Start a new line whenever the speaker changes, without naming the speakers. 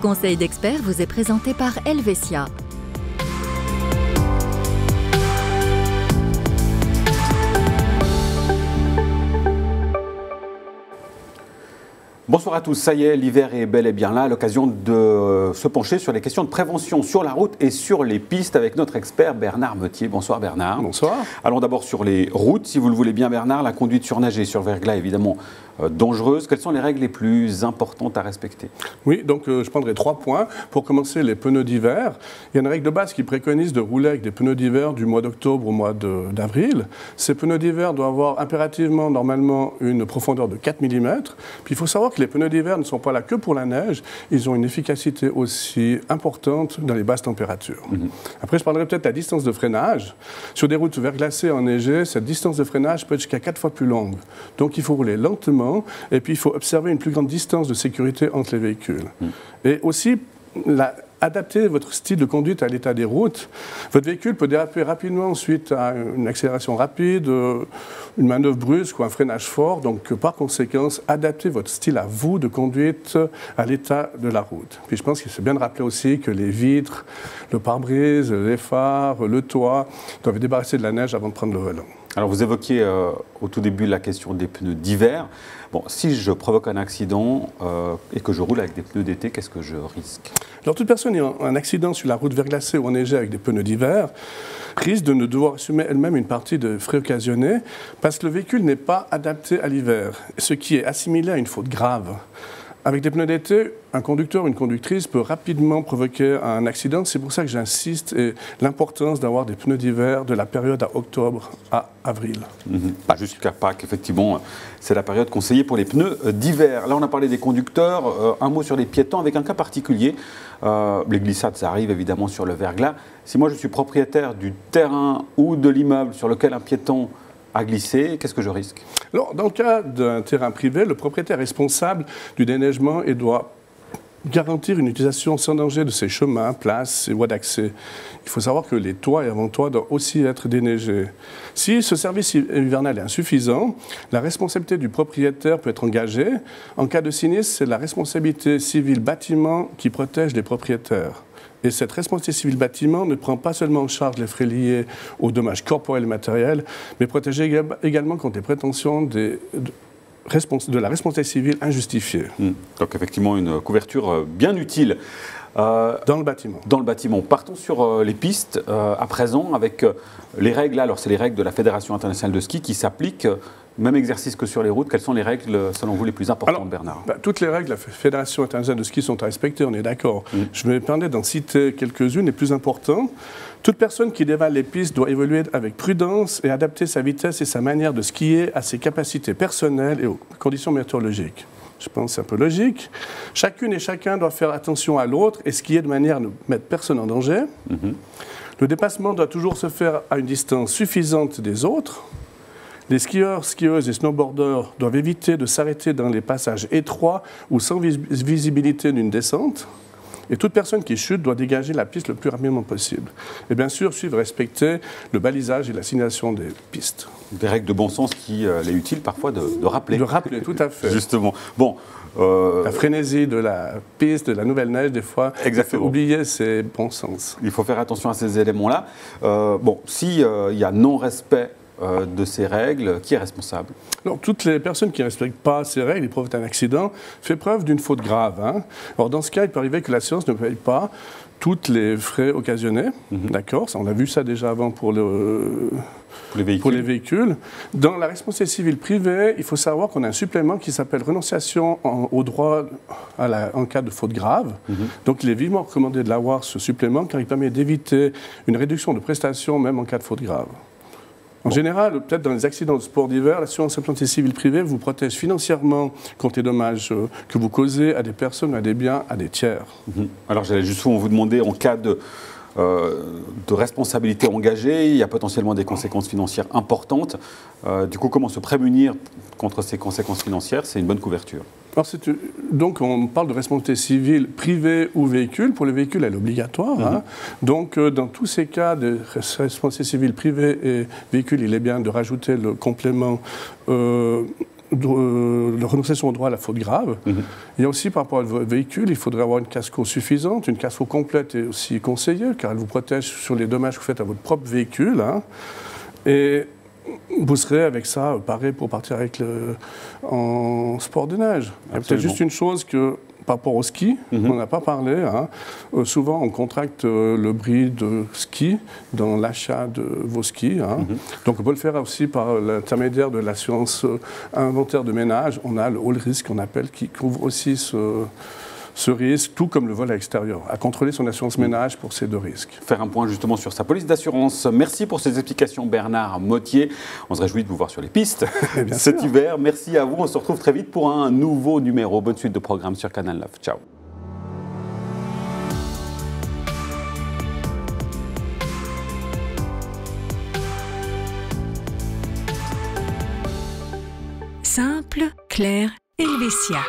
Conseil d'experts vous est présenté par Helvetia.
Bonsoir à tous, ça y est, l'hiver est bel et bien là, à l'occasion de se pencher sur les questions de prévention sur la route et sur les pistes avec notre expert Bernard Metier. Bonsoir Bernard.
Bonsoir.
Allons d'abord sur les routes, si vous le voulez bien Bernard, la conduite sur neige et sur verglas évidemment dangereuse. Quelles sont les règles les plus importantes à respecter?
Oui, donc je prendrai 3 points. Pour commencer, les pneus d'hiver. Il y a une règle de base qui préconise de rouler avec des pneus d'hiver du mois d'octobre au mois d'avril. Ces pneus d'hiver doivent avoir impérativement, normalement, une profondeur de 4 mm. Puis il faut savoir que les pneus d'hiver ne sont pas là que pour la neige. Ils ont une efficacité aussi importante dans les basses températures. Après, je parlerai peut-être de la distance de freinage. Sur des routes verglacées, enneigées, cette distance de freinage peut être jusqu'à 4 fois plus longue. Donc il faut rouler lentement. Et puis, il faut observer une plus grande distance de sécurité entre les véhicules. Et aussi, adapter votre style de conduite à l'état des routes. Votre véhicule peut déraper rapidement suite à une accélération rapide, une manœuvre brusque ou un freinage fort. Donc, par conséquent, adaptez votre style à vous de conduite à l'état de la route. Puis, je pense qu'il c'est bien de rappeler aussi que les vitres, le pare-brise, les phares, le toit doivent être débarrassés de la neige avant de prendre le volant.
Alors, vous évoquiez au tout début la question des pneus d'hiver. Bon, si je provoque un accident et que je roule avec des pneus d'été, qu'est-ce que je risque?
Alors, toute personne ayant un accident sur la route verglacée ou enneigée avec des pneus d'hiver risque de ne devoir assumer elle-même une partie de frais occasionnés parce que le véhicule n'est pas adapté à l'hiver, ce qui est assimilé à une faute grave. Avec des pneus d'été, un conducteur ou une conductrice peut rapidement provoquer un accident. C'est pour ça que j'insiste et l'importance d'avoir des pneus d'hiver de la période à octobre à avril.
Pas jusqu'à Pâques, effectivement, c'est la période conseillée pour les pneus d'hiver. Là, on a parlé des conducteurs. Un mot sur les piétons avec un cas particulier. Les glissades, ça arrive évidemment sur le verglas. Si moi, je suis propriétaire du terrain ou de l'immeuble sur lequel un piéton à glisser, qu'est-ce que je risque? Alors,
dans le cas d'un terrain privé, le propriétaire est responsable du déneigement et doit garantir une utilisation sans danger de ses chemins, places et voies d'accès. Il faut savoir que les toits et avant-toits doivent aussi être déneigés. Si ce service hivernal est insuffisant, la responsabilité du propriétaire peut être engagée. En cas de sinistre, c'est la responsabilité civile bâtiment qui protège les propriétaires. Et cette responsabilité civile bâtiment ne prend pas seulement en charge les frais liés aux dommages corporels et matériels, mais protège également contre les prétentions de la responsabilité civile injustifiée.
Donc effectivement une couverture bien utile.
Dans le bâtiment.
Dans le bâtiment. Partons sur les pistes à présent avec les règles. Alors c'est les règles de la Fédération internationale de ski qui s'appliquent. Même exercice que sur les routes. Quelles sont les règles, selon vous, les plus importantes, Bernard?
Toutes les règles de la Fédération internationale de ski sont à respecter, on est d'accord. Je me permets d'en citer quelques-unes, les plus importantes. Toute personne qui dévale les pistes doit évoluer avec prudence et adapter sa vitesse et sa manière de skier à ses capacités personnelles et aux conditions météorologiques. Je pense que c'est un peu logique. Chacune et chacun doit faire attention à l'autre et skier de manière à ne mettre personne en danger. Le dépassement doit toujours se faire à une distance suffisante des autres. Les skieurs, skieuses et snowboarders doivent éviter de s'arrêter dans les passages étroits ou sans visibilité d'une descente. Et toute personne qui chute doit dégager la piste le plus rapidement possible. Et bien sûr, suivre et respecter le balisage et la signalisation des pistes.
Des règles de bon sens qu'il est utile parfois de rappeler.
De rappeler, tout à fait.
Justement. Bon,
la frénésie de la piste, de la nouvelle neige, des fois,
exactement.
Oublier ses bons sens.
Il faut faire attention à ces éléments-là. Bon, s'il y a non-respect de ces règles, qui est responsable?
Alors, toutes les personnes qui ne respectent pas ces règles et provoquent un accident font preuve d'une faute grave. Alors, dans ce cas, il peut arriver que l'assurance ne paye pas tous les frais occasionnés. D'accord, on a vu ça déjà avant pour les véhicules. Dans la responsabilité civile privée, il faut savoir qu'on a un supplément qui s'appelle renonciation au droit en cas de faute grave. Donc, il est vivement recommandé de l'avoir, ce supplément, car il permet d'éviter une réduction de prestations, même en cas de faute grave. En général, peut-être dans les accidents de sport d'hiver, l'assurance responsabilité civile privée vous protège financièrement contre les dommages que vous causez à des personnes, à des biens, à des tiers.
Alors j'allais justement vous demander, en cas de responsabilité engagée, il y a potentiellement des conséquences financières importantes. Du coup, comment se prémunir contre ces conséquences financières? C'est une bonne couverture.
Alors donc, on parle de responsabilité civile privée ou véhicule. Pour les véhicules, elle est obligatoire. Donc, dans tous ces cas de responsabilité civile privée et véhicule, il est bien de rajouter le complément de renonciation au droit à la faute grave. Il y a aussi par rapport à votre véhicule, il faudrait avoir une casco suffisante. Une casco complète est aussi conseillée car elle vous protège sur les dommages que vous faites à votre propre véhicule. Et vous serez avec ça paré pour partir en sport de neige. Il y a peut-être juste une chose que par rapport au ski, on n'en a pas parlé. Souvent, on contracte le bris de ski dans l'achat de vos skis. Donc, on peut le faire aussi par l'intermédiaire de l'assurance inventaire de ménage. On a le all risk, qu'on appelle, qui couvre aussi ce risque, tout comme le vol à l'extérieur, à contrôler son assurance ménage pour ces deux risques.
Faire un point justement sur sa police d'assurance. Merci pour ces explications, Bernard Mottier. On se réjouit de vous voir sur les pistes cet hiver. Merci à vous. On se retrouve très vite pour un nouveau numéro. Bonne suite de programme sur Canal 9. Ciao.
Simple, clair, Helvetia.